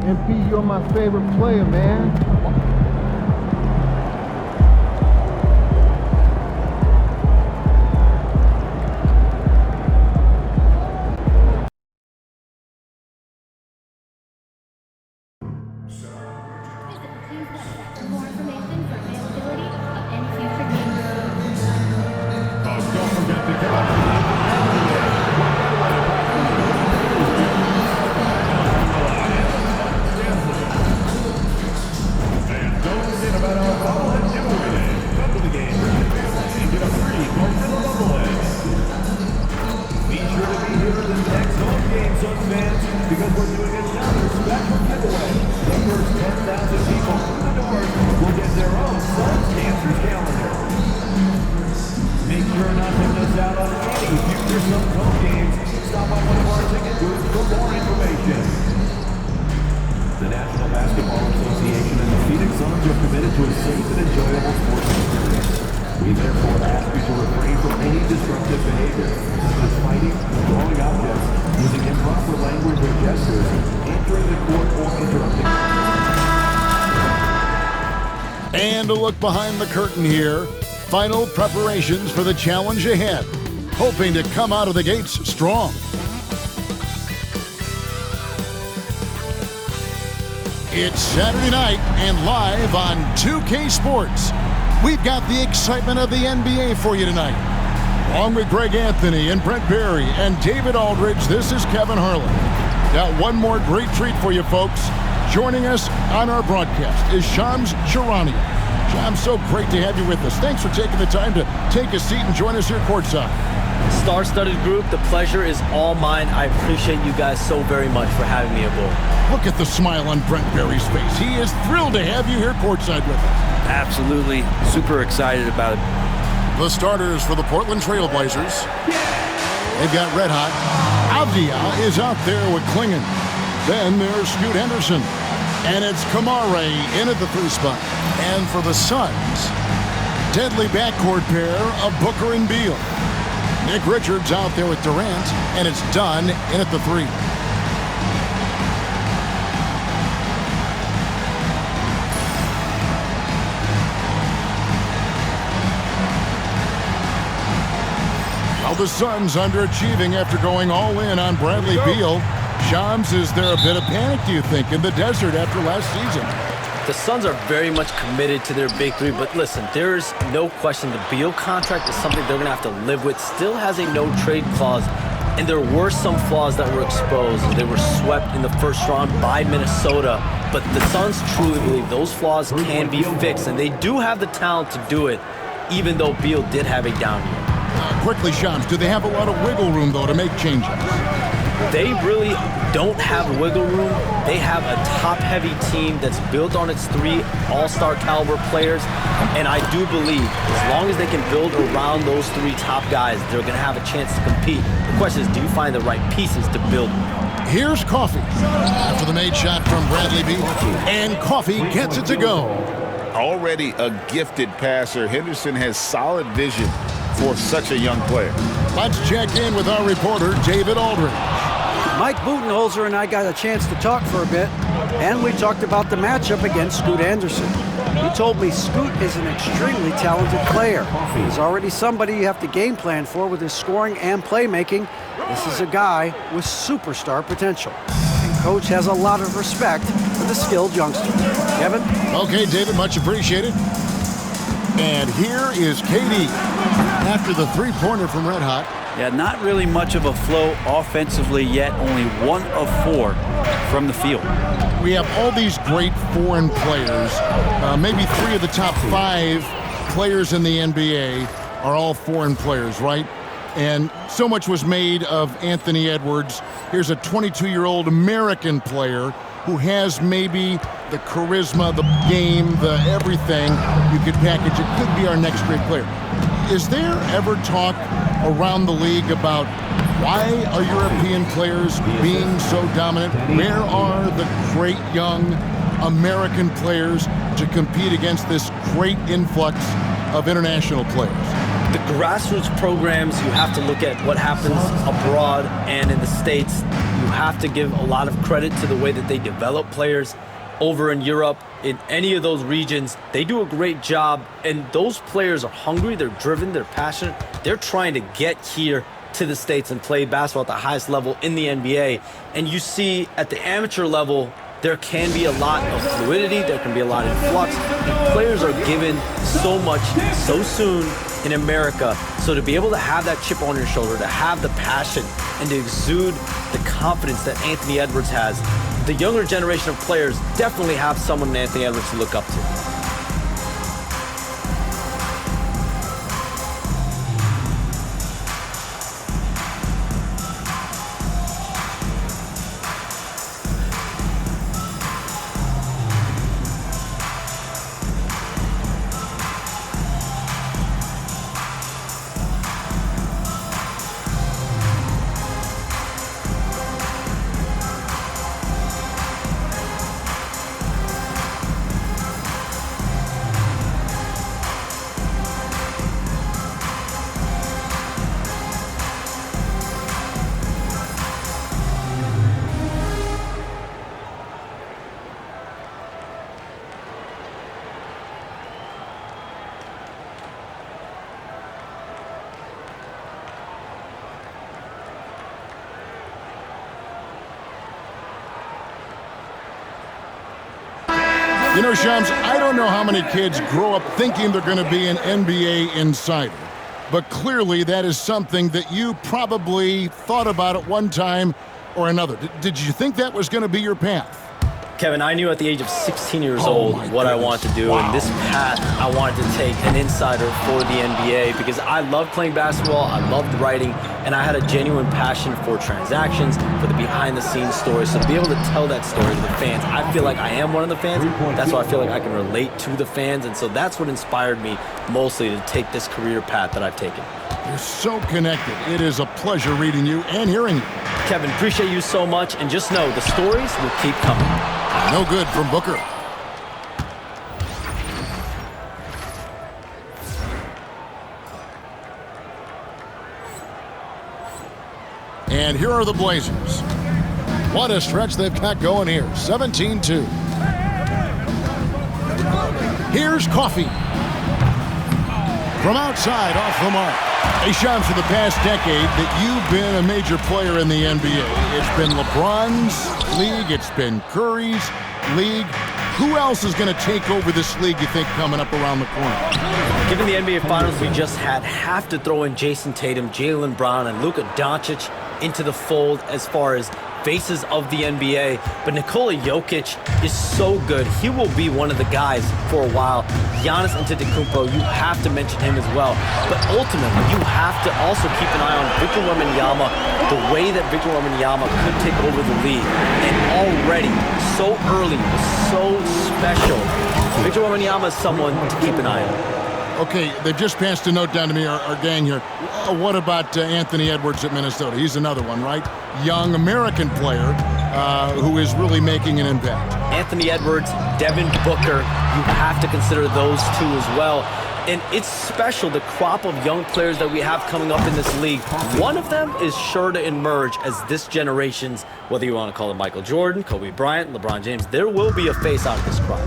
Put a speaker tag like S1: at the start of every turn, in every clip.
S1: MP, you're my favorite player, man.
S2: Because we're doing another special giveaway. The first 10,000 people through the doors will get their own Suns Dancers calendar. Make sure not to miss out on any future Suns home games. Stop by one of our ticket booths for more information. The National Basketball Association and the Phoenix Suns are committed to a safe and enjoyable sports experience. We therefore ask you to refrain from any disruptive behavior, such as fighting, throwing objects, using improper language or gestures, entering the court, or interrupting.
S3: And a look behind the curtain here. Final preparations for the challenge ahead. Hoping to come out of the gates strong. It's Saturday night and live on 2K Sports. We've got the excitement of the NBA for you tonight. Along with Greg Anthony and Brent Barry and David Aldridge, this is Kevin Harlan. Got one more great treat for you folks. Joining us on our broadcast is Shams Charania. Shams, so great to have you with us. Thanks for taking the time to take a seat and join us here courtside.
S4: Star-studded group, the pleasure is all mine. I appreciate you guys so very much for having me aboard.
S3: Look at the smile on Brent Barry's face. He is thrilled to have you here courtside with us.
S5: Absolutely. Super excited about it.
S3: The starters for the Portland Trail Blazers. They've got red hot. Avdia is out there with Klingon. Then there's Scoot Henderson. And it's Kamare in at the 3 spot. And for the Suns, deadly backcourt pair of Booker and Beal. Nick Richards out there with Durant. And it's Dunn in at the 3. The Suns underachieving after going all in on Bradley Beal. Shams, is there a bit of panic, do you think, in the desert after last season?
S4: The Suns are very much committed to their big three, but listen, there's no question the Beal contract is something they're going to have to live with. Still has a no-trade clause, and there were some flaws that were exposed. They were swept in the first round by Minnesota, but the Suns truly believe those flaws can be fixed, and they do have the talent to do it, even though Beal did have a down year.
S3: Quickly, Shams, do they have a lot of wiggle room, though, to make changes?
S4: They really don't have wiggle room. They have a top-heavy team that's built on its 3 all-star caliber players, and I do believe as long as they can build around those 3 top guys, they're going to have a chance to compete. The question is, do you find the right pieces to build?
S3: Here's Coffey after the made shot from Bradley Beal, and Coffey gets it to go.
S6: Already a gifted passer, Henderson has solid vision for such a young player.
S3: Let's check in with our reporter, David Aldridge.
S7: Mike Budenholzer and I got a chance to talk for a bit, and we talked about the matchup against Scoot Anderson. He told me Scoot is an extremely talented player. He's already somebody you have to game plan for with his scoring and playmaking. This is a guy with superstar potential. And Coach has a lot of respect for the skilled youngster. Kevin?
S3: Okay, David, much appreciated. And here is KD after the 3-pointer from Red Hot.
S5: Yeah, not really much of a flow offensively yet. Only 1 of 4 from the field.
S3: We have all these great foreign players. Maybe 3 of the top 5 players in the NBA are all foreign players, right? And so much was made of Anthony Edwards. Here's a 22-year-old American player who has maybe the charisma, the game, the everything you could package. It could be our next great player. Is there ever talk around the league about why are European players being so dominant? Where are the great young American players to compete against this great influx of international players?
S4: The grassroots programs, you have to look at what happens abroad and in the States. You have to give a lot of credit to the way that they develop players over in Europe. In any of those regions, they do a great job, and those players are hungry, they're driven, they're passionate. They're trying to get here to the States and play basketball at the highest level in the NBA. And you see at the amateur level, there can be a lot of fluidity, there can be a lot of flux. Players are given so much so soon in America. So to be able to have that chip on your shoulder, to have the passion, and to exude the confidence that Anthony Edwards has, the younger generation of players definitely have someone in Anthony Edwards to look up to.
S3: You know, Shams, I don't know how many kids grow up thinking they're going to be an NBA insider, but clearly that is something that you probably thought about at one time or another. Did you think that was going to be your path?
S4: Kevin, I knew at the age of 16 years old what I wanted to do, and this path I wanted to take an insider for the NBA because I loved playing basketball, I loved writing, and I had a genuine passion for transactions, for the behind-the-scenes stories. So to be able to tell that story to the fans, I feel like I am one of the fans. That's why I feel like I can relate to the fans, and so that's what inspired me mostly to take this career path that I've taken.
S3: You're so connected. It is a pleasure reading you and hearing you.
S4: Kevin, appreciate you so much, and just know the stories will keep coming.
S3: No good from Booker. And here are the Blazers. What a stretch they've got going here. 17-2. Here's Coffey. From outside, off the mark. Hey, Shams, for the past decade that you've been a major player in the NBA, it's been LeBron's league, it's been Curry's league. Who else is going to take over this league, you think, coming up around the corner?
S4: Given the NBA Finals we just had, have to throw in Jason Tatum, Jaylen Brown, and Luka Doncic into the fold as far as faces of the NBA. But Nikola Jokic is so good. He will be one of the guys for a while. Giannis Antetokounmpo, you have to mention him as well. But ultimately, you have to also keep an eye on Victor Wembanyama, the way that Victor Wembanyama could take over the league. And already, so early, so special. Victor Wembanyama is someone to keep an eye on.
S3: Okay, they just passed a note down to me, our gang here. What about Anthony Edwards at Minnesota? He's another one, right? Young American player who is really making an impact.
S4: Anthony Edwards, Devin Booker, you have to consider those two as well. And it's special, the crop of young players that we have coming up in this league. One of them is sure to emerge as this generation's, whether you want to call it Michael Jordan, Kobe Bryant, LeBron James, there will be a face out of this crop.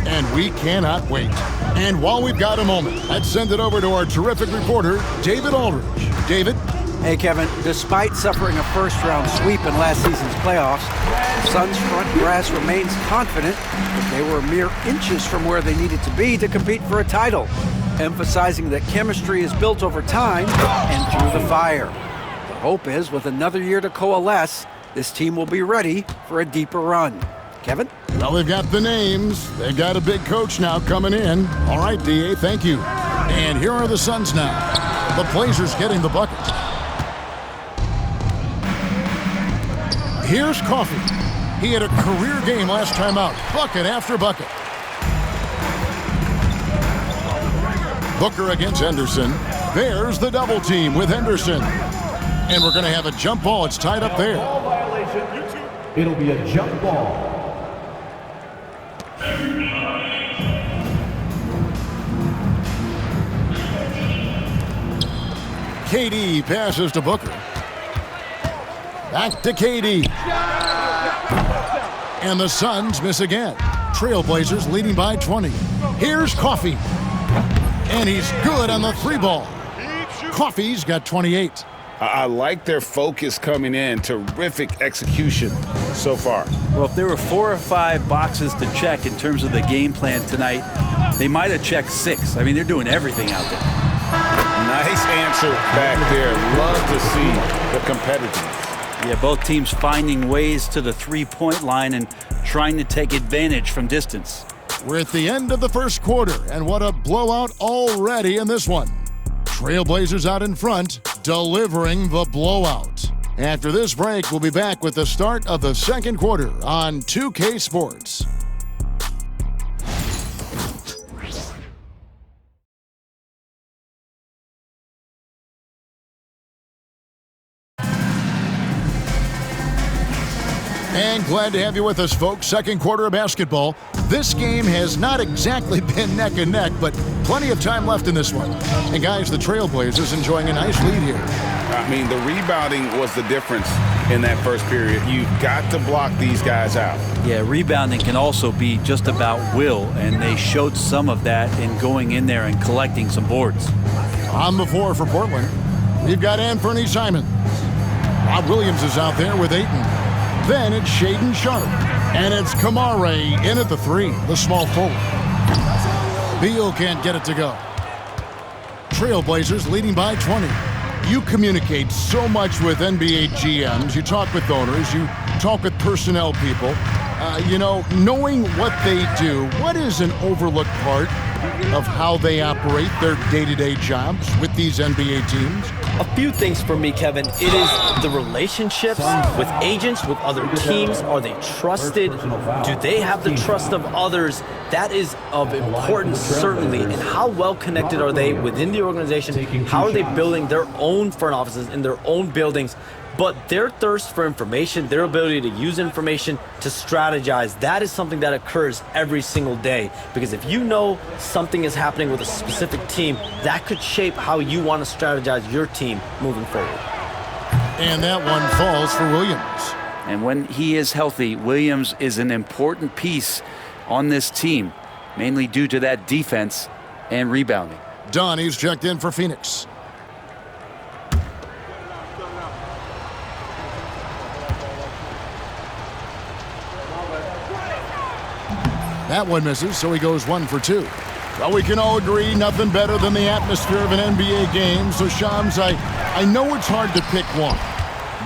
S3: And we cannot wait. And while we've got a moment, let's send it over to our terrific reporter, David Aldridge. David?
S7: Hey, Kevin, despite suffering a first-round sweep in last season's playoffs, Suns front brass remains confident that they were mere inches from where they needed to be to compete for a title, emphasizing that chemistry is built over time and through the fire. The hope is, with another year to coalesce, this team will be ready for a deeper run. Kevin?
S3: Well, they've got the names. They've got a big coach now coming in. All right, D.A., thank you. And here are the Suns now. The Blazers getting the bucket. Here's Coffey. He had a career game last time out. Bucket after bucket. Booker against Henderson. There's the double team with Henderson. And we're going to have a jump ball. It's tied up there.
S2: It'll be a jump ball.
S3: KD passes to Booker. Back to KD. And the Suns miss again. Trailblazers leading by 20. Here's Coffey. And he's good on the 3-ball. Coffey's got 28.
S6: I like their focus coming in. Terrific execution so far.
S5: Well, if there were 4 or 5 boxes to check in terms of the game plan tonight, they might have checked 6. I mean, they're doing everything out there.
S6: Nice answer back there. Love to see the competitiveness.
S5: Yeah, both teams finding ways to the 3-point line and trying to take advantage from distance.
S3: We're at the end of the first quarter, and what a blowout already in this one. Trailblazers out in front, delivering the blowout. After this break, we'll be back with the start of the second quarter on 2K Sports. And glad to have you with us, folks. Second quarter of basketball. This game has not exactly been neck and neck, but plenty of time left in this one. And guys, the Trailblazers enjoying a nice lead here.
S6: I mean, the rebounding was the difference in that first period. You've got to block these guys out.
S5: Yeah, rebounding can also be just about will, and they showed some of that in going in there and collecting some boards.
S3: On the floor for Portland, we've got Anthony Simons. Rob Williams is out there with Ayton. Then it's Shaedon Sharpe. And it's Kamare in at the 3, the small forward. Beal can't get it to go. Trailblazers leading by 20. You communicate so much with NBA GMs. You talk with owners. You talk with personnel people. Knowing what they do, what is an overlooked part of how they operate their day-to-day jobs with these NBA teams?
S4: A few things for me, Kevin. It is the relationships with agents, with other teams. Are they trusted? Do they have the trust of others? That is of importance, certainly. And how well connected are they within the organization? How are they building their own front offices in their own buildings? But their thirst for information, their ability to use information to strategize, that is something that occurs every single day. Because if you know something is happening with a specific team, that could shape how you want to strategize your team moving forward.
S3: And that one falls for Williams.
S5: And when he is healthy, Williams is an important piece on this team, mainly due to that defense and rebounding.
S3: Donnie's checked in for Phoenix. That one misses, so he goes 1 for 2. Well, we can all agree nothing better than the atmosphere of an NBA game. So, Shams, I know it's hard to pick one,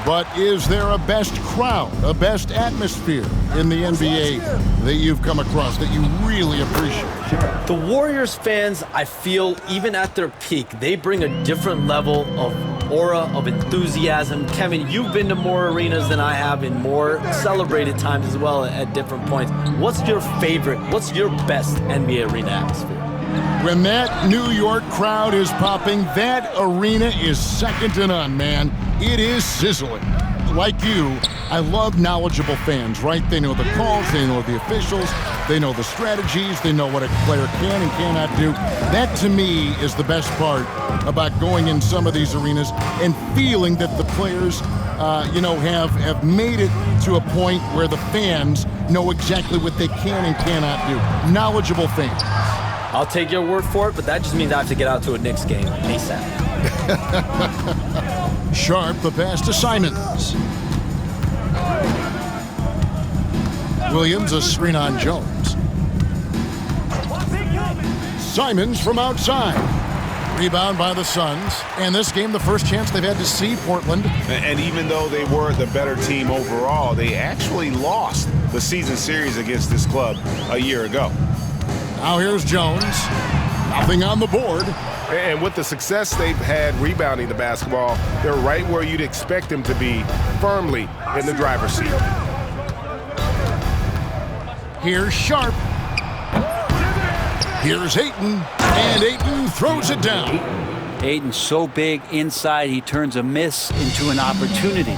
S3: but is there a best crowd, a best atmosphere in the NBA that you've come across that you really appreciate?
S4: The Warriors fans, I feel, even at their peak, they bring a different level of aura, of enthusiasm. Kevin, you've been to more arenas than I have in more celebrated times as well at different points. What's your favorite, what's your best NBA arena atmosphere?
S3: When that New York crowd is popping, that arena is second to none, man. It is sizzling. Like you, I love knowledgeable fans, right? They know the calls, they know the officials, they know the strategies, they know what a player can and cannot do. That, to me, is the best part about going in some of these arenas and feeling that the players, have made it to a point where the fans know exactly what they can and cannot do. Knowledgeable fans.
S4: I'll take your word for it, but that just means I have to get out to a Knicks game ASAP.
S3: Sharpe, the pass to Simons. Williams, a screen on Jones. Simons from outside. Rebound by the Suns. And this game, the first chance they've had to see Portland.
S6: And even though they were the better team overall, they actually lost the season series against this club a year ago.
S3: Now here's Jones. Nothing on the board.
S8: And with the success they've had rebounding the basketball, they're right where you'd expect them to be, firmly in the driver's seat.
S3: Here's Sharpe. Here's Ayton. And Ayton throws it down.
S5: Ayton so big inside, he turns a miss into an opportunity.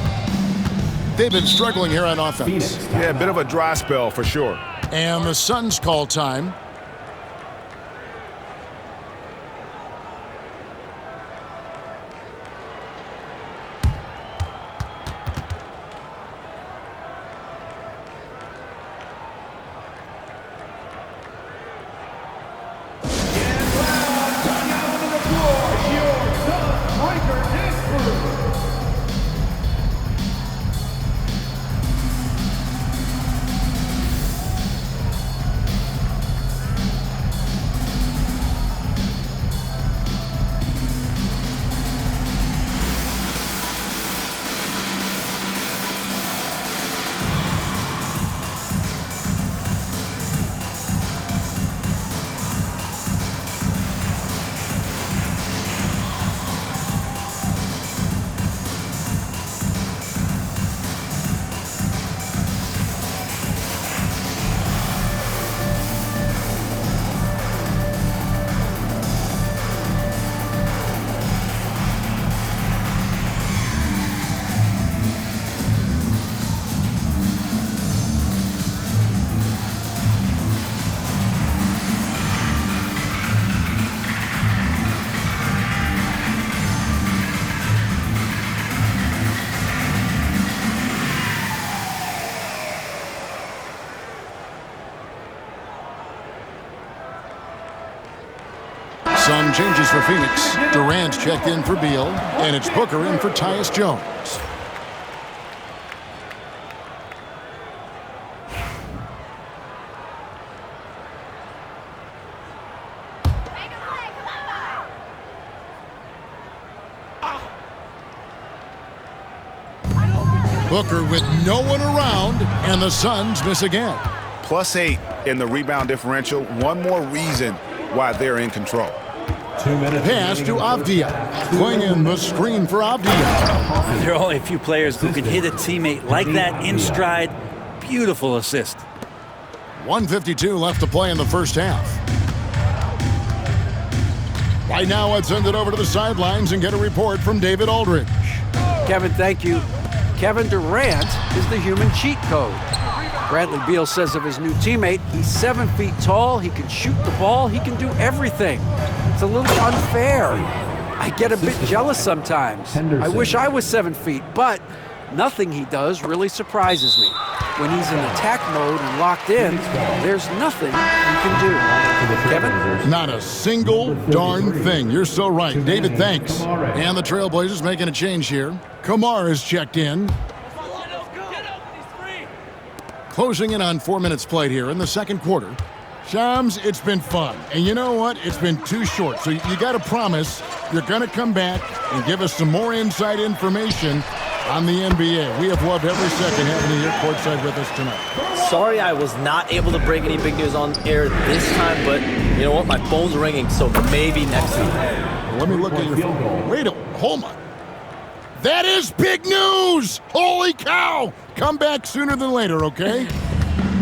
S3: They've been struggling here on offense.
S8: Yeah, a bit of a dry spell for sure.
S3: And the Suns call time. Some changes for Phoenix. Durant checked in for Beal, and it's Booker in for Tyus Jones. Booker with no one around, and the Suns miss again.
S6: +8 in the rebound differential. One more reason why they're in control.
S2: 2 minutes.
S3: Pass to Avdia. Clinging the screen for Avdia.
S5: There are only a few players who can hit a teammate like that in stride. Beautiful assist.
S3: 1:52 left to play in the first half. Right now, let's send it over to the sidelines and get a report from David Aldridge.
S7: Kevin, thank you. Kevin Durant is the human cheat code. Bradley Beal says of his new teammate, he's 7 feet tall, he can shoot the ball, he can do everything. It's a little unfair. I get a bit jealous sometimes. I wish I was 7 feet, but nothing he does really surprises me. When he's in attack mode and locked in, there's nothing he can do. Kevin?
S3: Not a single darn thing. You're so right. David, thanks. And the Trailblazers making a change here. Kamar is checked in. Closing in on 4 minutes played here in the second quarter. Shams, it's been fun. And you know what? It's been too short. So you got to promise you're going to come back and give us some more inside information on the NBA. We have loved every second having you here courtside with us tonight.
S4: Sorry I was not able to break any big news on air this time, but you know what? My phone's ringing, so maybe next week.
S3: Let me look at your phone. Wait a hold on. That is big news! Holy cow! Come back sooner than later, okay?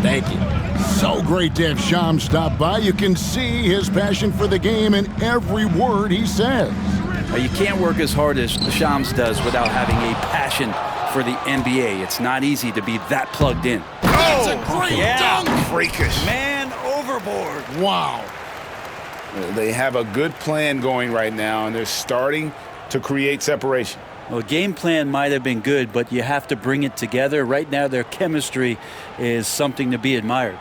S4: Thank you.
S3: So great to have Shams stop by. You can see his passion for the game in every word he says.
S5: You can't work as hard as Shams does without having a passion for the NBA. It's not easy to be that plugged in.
S3: That's a great dunk!
S6: Freakish.
S5: Man overboard.
S3: Wow.
S6: They have a good plan going right now, and they're starting to create separation.
S5: Well, game plan might have been good, but you have to bring it together. Right now, their chemistry is something to be admired.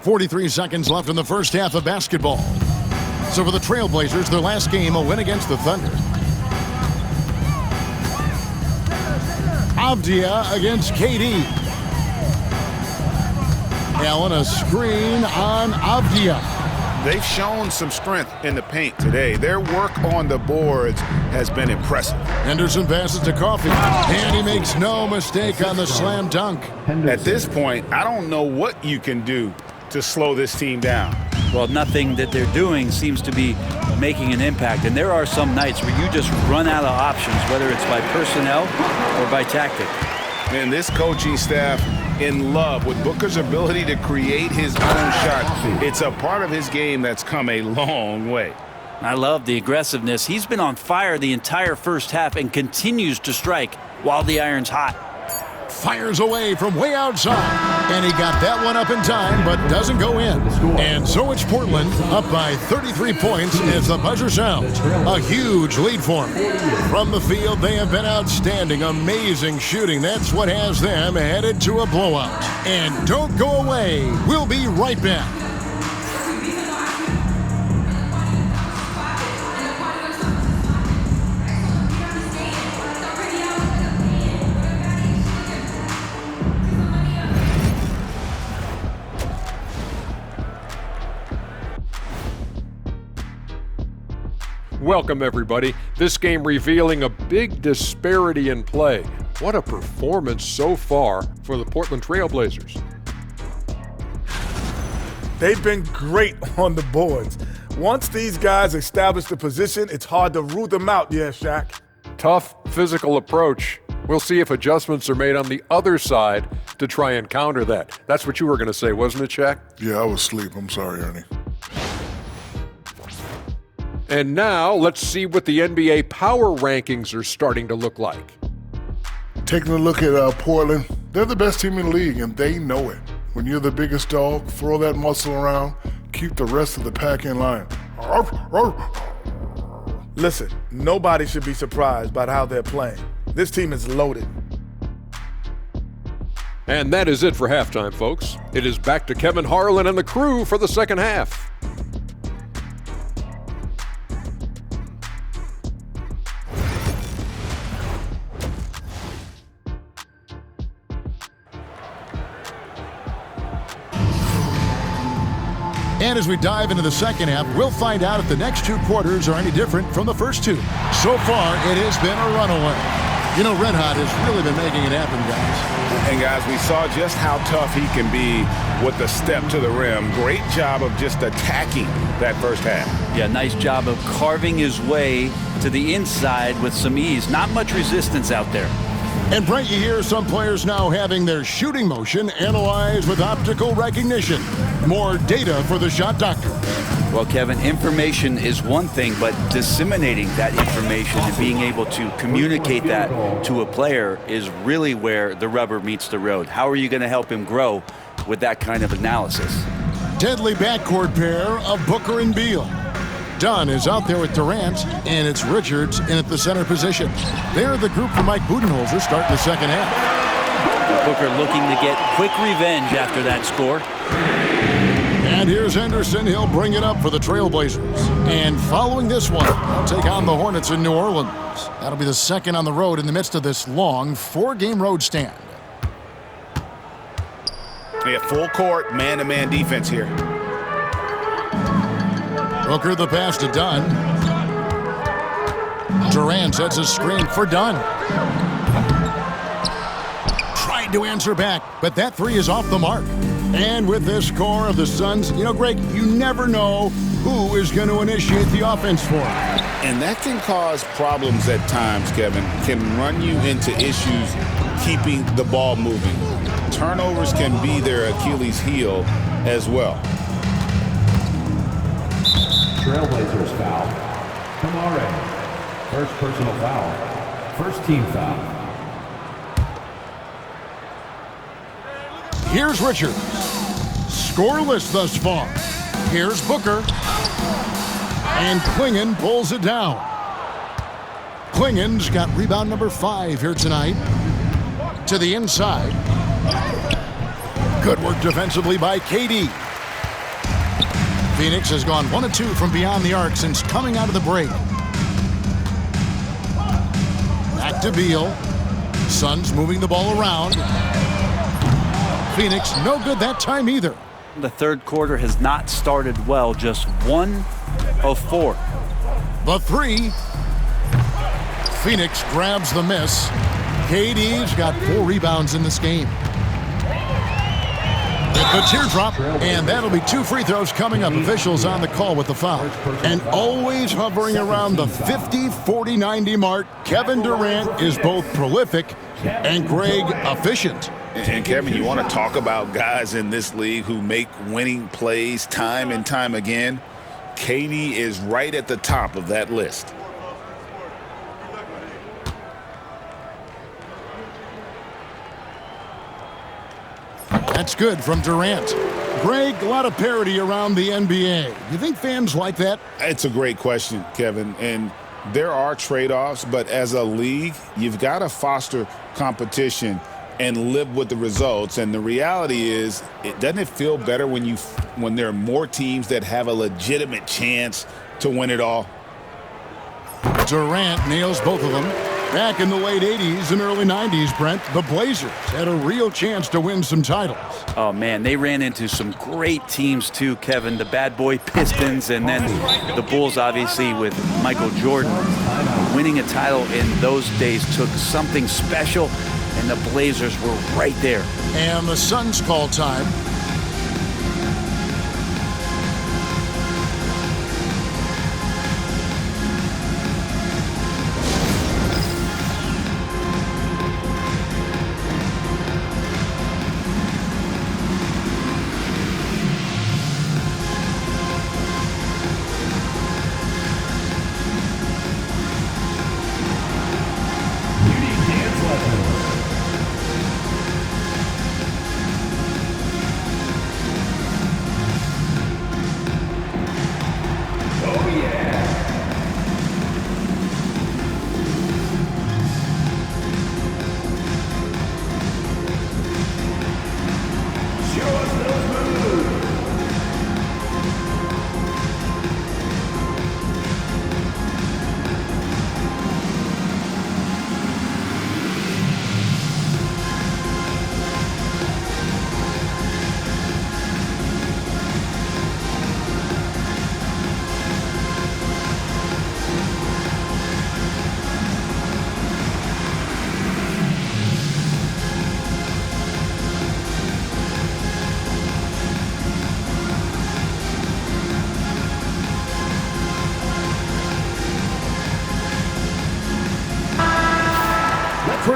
S3: .43 seconds left in the first half of basketball. So for the Trailblazers, their last game, a win against the Thunder. Avdia against KD. Allen, a screen on Avdia.
S6: They've shown some strength in the paint today. Their work on the boards has been impressive.
S3: Henderson passes to Coffee, and he makes no mistake on the slam dunk.
S6: At this point, I don't know what you can do to slow this team down.
S5: Well, nothing that they're doing seems to be making an impact. And there are some nights where you just run out of options, whether it's by personnel or by tactic.
S6: And this coaching staff in love with Booker's ability to create his own shot. It's a part of his game that's come a long way.
S5: I love the aggressiveness. He's been on fire the entire first half and continues to strike while the iron's hot.
S3: Fires away from way outside, and he got that one up in time, but doesn't go in. And so it's Portland up by 33 points as the buzzer sounds. A huge lead for them. From the field, they have been outstanding, amazing shooting. That's what has them headed to a blowout. And don't go away. We'll be right back.
S9: Welcome, everybody. This game revealing a big disparity in play. What a performance so far for the Portland Trailblazers.
S10: They've been great on the boards. Once these guys establish the position, it's hard to root them out, yeah, Shaq.
S9: Tough physical approach. We'll see if adjustments are made on the other side to try and counter that. That's what you were going to say, wasn't it, Shaq?
S11: Yeah, I was asleep. I'm sorry, Ernie.
S9: And now, let's see what the NBA power rankings are starting to look like.
S11: Taking a look at Portland, they're the best team in the league, and they know it. When you're the biggest dog, throw that muscle around, keep the rest of the pack in line.
S10: Listen, nobody should be surprised by how they're playing. This team is loaded.
S9: And that is it for halftime, folks. It is back to Kevin Harlan and the crew for the second half.
S3: And as we dive into the second half, we'll find out if the next two quarters are any different from the first two. So far, it has been a runaway. You know, Red Hot has really been making it happen, guys.
S6: And guys, we saw just how tough he can be with the step to the rim. Great job of just attacking that first half.
S5: Yeah, nice job of carving his way to the inside with some ease. Not much resistance out there.
S3: And Brent, you hear some players now having their shooting motion analyzed with optical recognition. More data for the shot doctor.
S5: Well, Kevin, information is one thing, but disseminating that information and being able to communicate that to a player is really where the rubber meets the road. How are you going to help him grow with that kind of analysis?
S3: Deadly backcourt pair of Booker and Beal. Dunn is out there with Durant, and it's Richards in at the center position. They're the group for Mike Budenholzer starting the second half.
S5: Booker looking to get quick revenge after that score.
S3: And here's Henderson. He'll bring it up for the Trailblazers. And following this one, they'll take on the Hornets in New Orleans. That'll be the second on the road in the midst of this long four-game road stand.
S6: Yeah, full court, man-to-man defense here.
S3: Booker the pass to Dunn. Durant sets a screen for Dunn. Tried to answer back, but that three is off the mark. And with this core of the Suns, you know, Greg, you never know who is going to initiate the offense for them.
S6: And that can cause problems at times, Kevin. Can run you into issues keeping the ball moving. Turnovers can be their Achilles heel as well.
S2: Trailblazers foul. Kamare. First personal foul. First team foul.
S3: Here's Richards. Scoreless thus far. Here's Booker. And Klingon pulls it down. Klingon's got rebound number 5 here tonight. To the inside. Good work defensively by KD. Phoenix has gone 1 of 2 from beyond the arc since coming out of the break. Back to Beal. Suns moving the ball around. Phoenix no good that time either.
S5: The third quarter has not started well, just 1 of 4.
S3: The three. Phoenix grabs the miss. KD's got 4 rebounds in this game. The teardrop, and that'll be 2 free throws coming up. Officials on the call with the foul. And always hovering around the 50, 40, 90 mark, Kevin Durant is both prolific and, Greg, efficient.
S6: And Kevin, you want to talk about guys in this league who make winning plays time and time again? KD is right at the top of that list.
S3: That's good from Durant. Greg, a lot of parity around the NBA. You think fans like that?
S6: It's a great question, Kevin. And there are trade-offs, but as a league, you've got to foster competition and live with the results. And the reality is, doesn't it feel better when there are more teams that have a legitimate chance to win it all?
S3: Durant nails both of them. Back in the late 80s and early 90s, Brent, the Blazers had a real chance to win some titles.
S5: Oh, man, they ran into some great teams, too, Kevin. The bad boy Pistons, and then the Bulls, obviously, with Michael Jordan. Winning a title in those days took something special, and the Blazers were right there.
S3: And the Suns call time.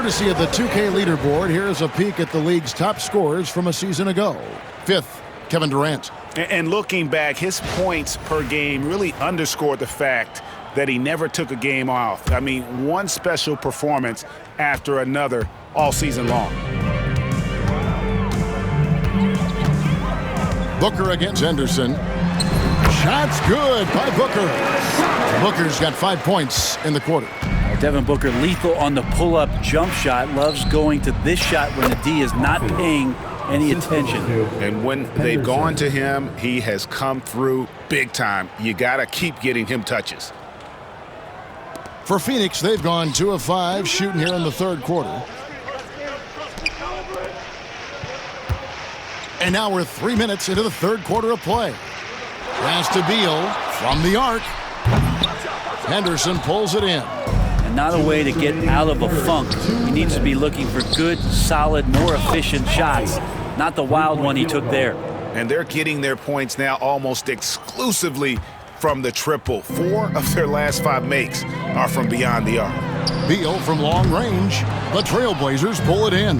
S3: Courtesy of the 2K leaderboard, here's a peek at the league's top scorers from a season ago. 5th, Kevin Durant.
S6: And looking back, his points per game really underscored the fact that he never took a game off. I mean, one special performance after another all season long.
S3: Booker against Henderson. Shot's good by Booker. Booker's got 5 points in the quarter.
S5: Devin Booker lethal on the pull-up jump shot. Loves going to this shot when the D is not paying any attention.
S6: And when they've gone to him, he has come through big time. You got to keep getting him touches.
S3: For Phoenix, they've gone 2 of 5 shooting here in the third quarter. And now we're 3 minutes into the third quarter of play. Pass to Beal from the arc. Henderson pulls it in.
S5: And not a way to get out of a funk. He needs to be looking for good, solid, more efficient shots. Not the wild one he took there.
S6: And they're getting their points now almost exclusively from the triple. 4 of their last 5 makes are from beyond the arc.
S3: Beal from long range. The Trailblazers pull it in.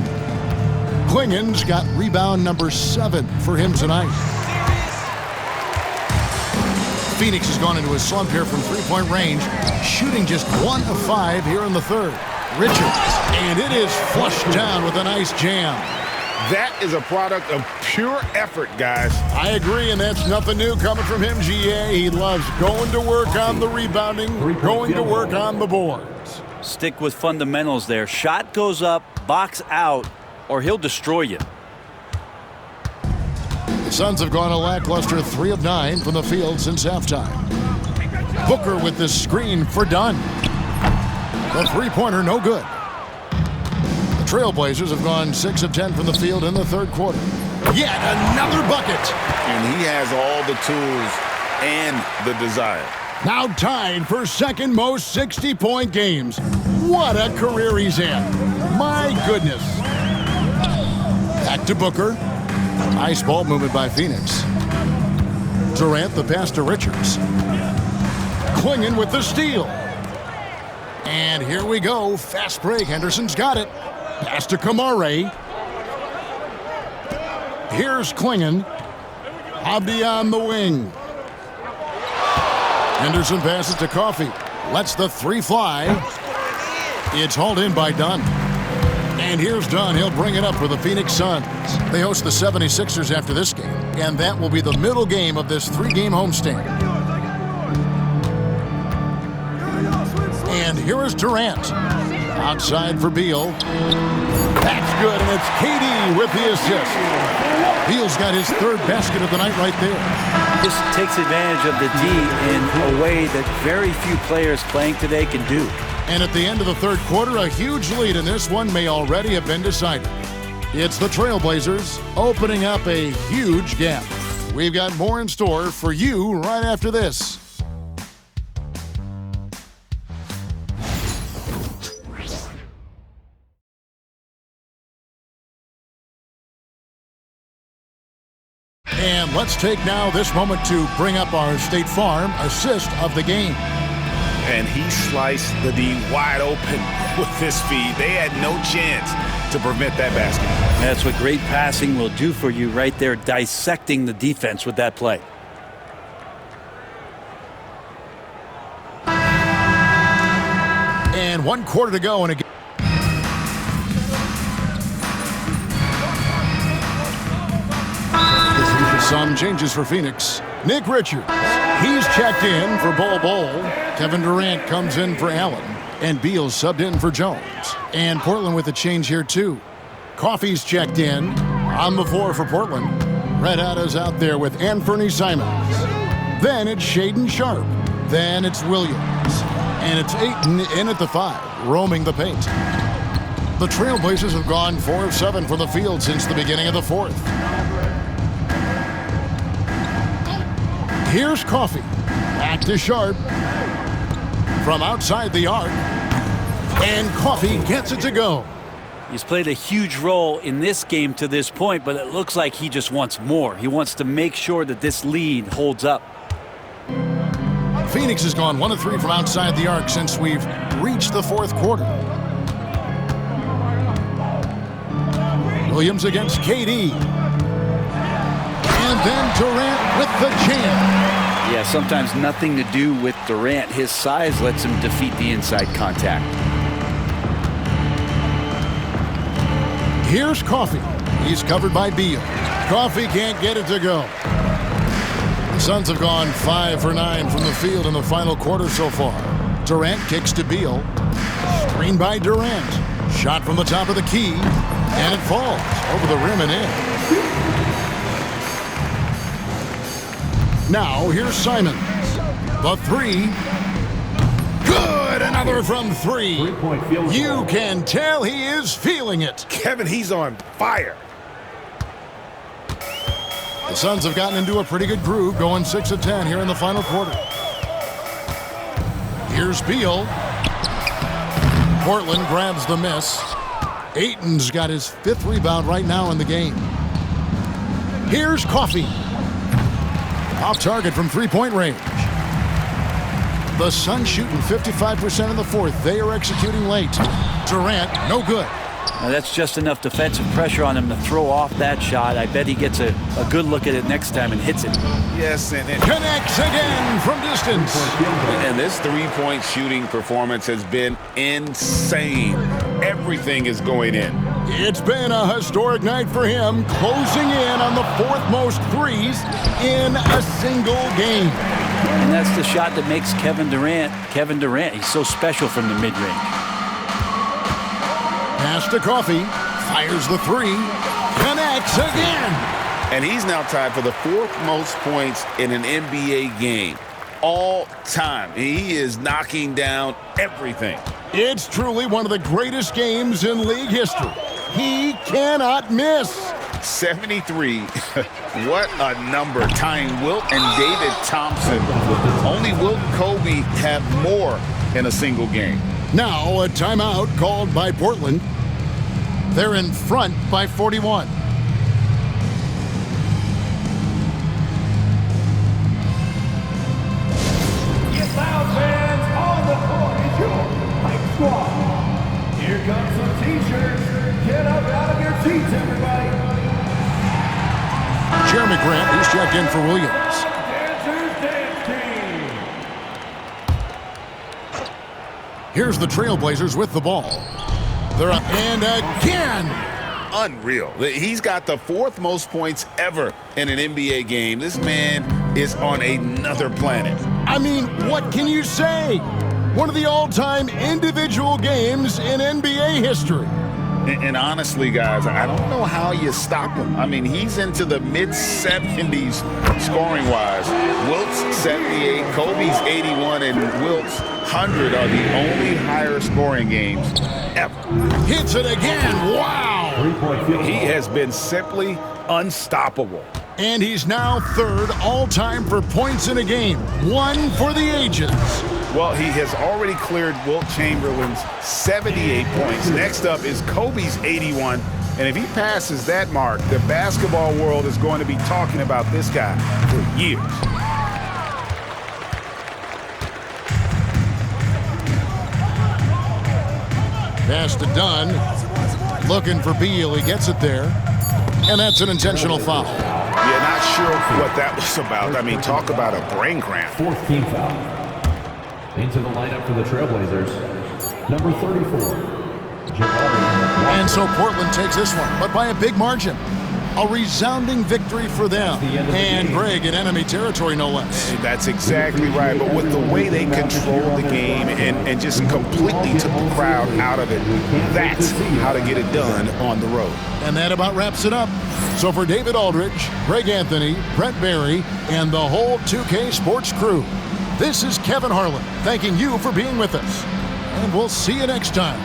S3: Klingen's got rebound number 7 for him tonight. Phoenix has gone into a slump here from three-point range, shooting just 1 of 5 here in the third. Richards, and it is flushed down with a nice jam.
S6: That is a product of pure effort, guys.
S3: I agree, and that's nothing new coming from him, GA. He loves going to work on the rebounding, going to work on the boards.
S5: Stick with fundamentals there. Shot goes up, box out, or he'll destroy you.
S3: The Suns have gone a lackluster 3 of 9 from the field since halftime. Booker with the screen for Dunn. The three-pointer no good. The Trailblazers have gone 6 of 10 from the field in the third quarter. Yet another bucket.
S6: And he has all the tools and the desire.
S3: Now tied for second most 60-point games. What a career he's had. My goodness. Back to Booker. Nice ball movement by Phoenix. Durant the pass to Richards. Klingen with the steal. And here we go. Fast break. Henderson's got it. Pass to Kamare. Here's Klingen. Abdi on the wing. Henderson passes to Coffey. Lets the 3 fly. It's hauled in by Dunn. And here's Dunn. He'll bring it up for the Phoenix Suns. They host the 76ers after this game, and that will be the middle game of this 3-game homestand. And here is Durant. Outside for Beal. That's good, and it's KD with the assist. Beal's got his 3rd basket of the night right there.
S5: This takes advantage of the D in a way that very few players playing today can do.
S3: And at the end of the third quarter, a huge lead in this one may already have been decided. It's the Trailblazers opening up a huge gap. We've got more in store for you right after this. And let's take now this moment to bring up our State Farm assist of the game.
S6: And he sliced the D wide open with his feed. They had no chance to prevent that basket.
S5: That's what great passing will do for you right there, dissecting the defense with that play.
S3: And 1 quarter to go in a game. Some changes for Phoenix. Nick Richards, he's checked in for Bol. Kevin Durant comes in for Allen. And Beal subbed in for Jones. And Portland with a change here too. Coffey's checked in on the floor for Portland. Red Hot is out there with Anthony Simons. Then it's Shaedon Sharpe. Then it's Williams. And it's Ayton in at the 5, roaming the paint. The Trailblazers have gone 4 of 7 from the field since the beginning of the fourth. Here's Coffey. Back to Sharpe. From outside the arc. And Coffey gets it to go.
S5: He's played a huge role in this game to this point, but it looks like he just wants more. He wants to make sure that this lead holds up.
S3: Phoenix has gone 1 of 3 from outside the arc since we've reached the fourth quarter. Williams against KD. And then Durant with the jam.
S5: Yeah, sometimes nothing to do with Durant. His size lets him defeat the inside contact.
S3: Here's Coffey. He's covered by Beal. Coffey can't get it to go. The Suns have gone 5 for 9 from the field in the final quarter so far. Durant kicks to Beal. Screen by Durant. Shot from the top of the key. And it falls over the rim and in. Now here's Simons. The three. Good! Another from three. You can tell he is feeling it.
S10: Kevin, he's on fire.
S3: The Suns have gotten into a pretty good groove, going 6 of 10 here in the final quarter. Here's Beal. Portland grabs the miss. Ayton's got his 5th rebound right now in the game. Here's Coffey. Off target from three-point range. The Suns shooting 55% in the fourth. They are executing late. Durant, no good.
S5: Now that's just enough defensive pressure on him to throw off that shot. I bet he gets a good look at it next time and hits it.
S6: Yes, and
S3: Connects again from distance.
S6: And this three-point shooting performance has been insane. Everything is going in.
S3: It's been a historic night for him, closing in on the 4th most threes in a single game.
S5: And that's the shot that makes Kevin Durant. He's so special from the mid-range.
S3: Pass to Coffey. Fires the three. Connects again.
S6: And he's now tied for the 4th most points in an NBA game all time. He is knocking down everything.
S3: It's truly one of the greatest games in league history. He cannot miss.
S6: 73. What a number, tying Wilt and David Thompson. Only Wilt and Kobe have more in a single game.
S3: Now a timeout called by Portland. They're in front by 41.
S2: Get loud, fans. On the court is your Hype Squad. Here comes some t-shirts. Get up out of your seats, everybody.
S3: Jeremy Grant, he's checked in for Williams.
S2: Dancers Dance Team.
S3: Here's the Trailblazers with the ball. They're up and again.
S6: Unreal. He's got the 4th most points ever in an NBA game. This man is on another planet.
S3: I mean, what can you say? One of the all-time individual games in NBA history.
S6: And honestly, guys, I don't know how you stop him. I mean, he's into the mid-70s scoring-wise. Wilt's 78, Kobe's 81, and Wilt's 100 are the only higher scoring games ever.
S3: Hits it again. Wow.
S10: He has been simply unstoppable.
S3: And he's now 3rd all-time for points in a game. 1 for the ages.
S6: Well, he has already cleared Wilt Chamberlain's 78 points. Next up is Kobe's 81. And if he passes that mark, the basketball world is going to be talking about this guy for years.
S3: Pass to Dunn. Looking for Beal. He gets it there. And that's an intentional foul.
S6: Yeah, not sure what that was about. I mean, talk about a brain cramp.
S12: 4th team foul. Into the lineup for the Trailblazers, number 34, Jabari.
S3: And so Portland takes this one, but by a big margin. A resounding victory for them. And Greg in enemy territory, no less.
S6: That's exactly right. But with the way they controlled the game and just completely took the crowd out of it, that's how to get it done on the road.
S3: And that about wraps it up. So for David Aldridge, Greg Anthony, Brent Barry, and the whole 2K Sports crew, this is Kevin Harlan thanking you for being with us. And we'll see you next time.